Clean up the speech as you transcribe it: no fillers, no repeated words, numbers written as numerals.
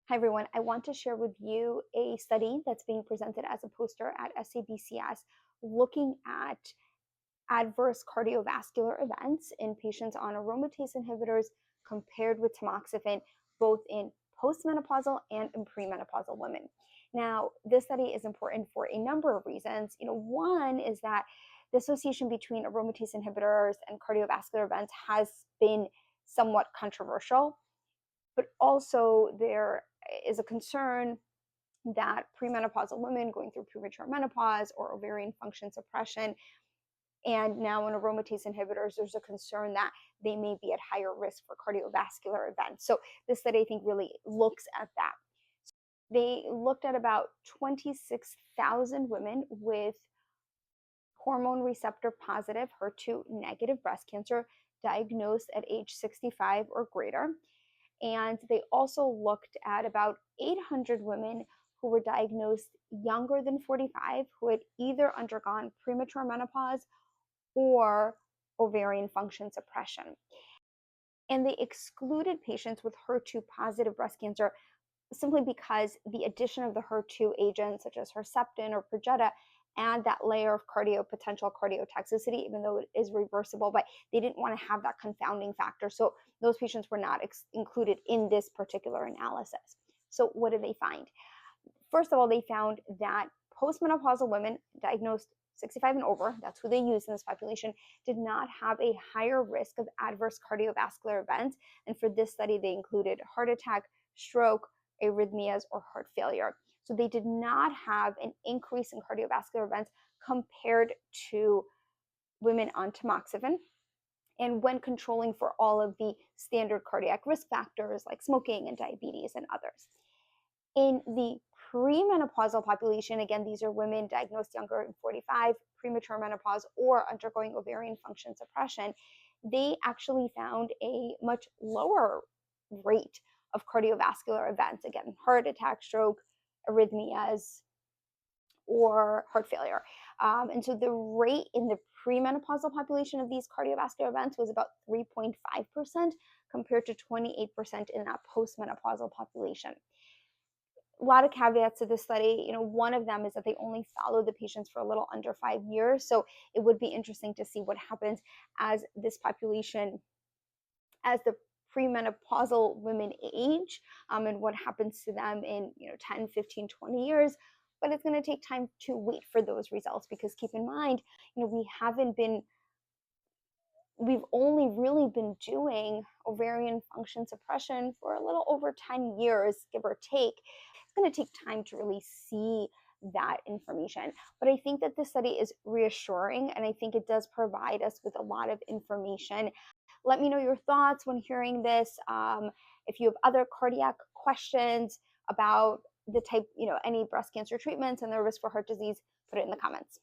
Hi, everyone. I want to share with you a study that's being presented as a poster at SABCS looking at adverse cardiovascular events in patients on aromatase inhibitors compared with tamoxifen, both in postmenopausal and in premenopausal women. Now, this study is important for a number of reasons. One is that the association between aromatase inhibitors and cardiovascular events has been somewhat controversial, but also there is a concern that premenopausal women going through premature menopause or ovarian function suppression and now on aromatase inhibitors, there's a concern that they may be at higher risk for cardiovascular events. So this study, I think, really looks at that. They looked at about 26,000 women with hormone receptor positive, HER2 negative breast cancer diagnosed at age 65 or greater. And they also looked at about 800 women who were diagnosed younger than 45 who had either undergone premature menopause or ovarian function suppression. And they excluded patients with HER2 positive breast cancer simply because the addition of the HER2 agents such as Herceptin or Perjeta add that layer of potential cardiotoxicity, even though it is reversible, but they didn't want to have that confounding factor. So those patients were not included in this particular analysis. So what did they find? First of all, they found that postmenopausal women diagnosed 65 and over, that's who they used in this population, did not have a higher risk of adverse cardiovascular events. And for this study, they included heart attack, stroke, arrhythmias, or heart failure. So they did not have an increase in cardiovascular events compared to women on tamoxifen. And when controlling for all of the standard cardiac risk factors like smoking and diabetes and others. In the premenopausal population, again, these are women diagnosed younger than 45, premature menopause, or undergoing ovarian function suppression, they actually found a much lower rate of cardiovascular events. Again, heart attack, stroke, arrhythmias, or heart failure. And so the rate in the premenopausal population of these cardiovascular events was about 3.5% compared to 28% in that postmenopausal population. A lot of caveats to this study. One of them is that they only followed the patients for a little under 5 years. So it would be interesting to see what happens as this population, as the premenopausal women age, and what happens to them in 10, 15, 20 years. But it's going to take time to wait for those results because keep in mind, we've only really been doing ovarian function suppression for a little over 10 years, give or take. It's going to take time to really see that information. But I think that this study is reassuring, and I think it does provide us with a lot of information. Let me know your thoughts when hearing this. If you have other cardiac questions about the type, any breast cancer treatments and their risk for heart disease, put it in the comments.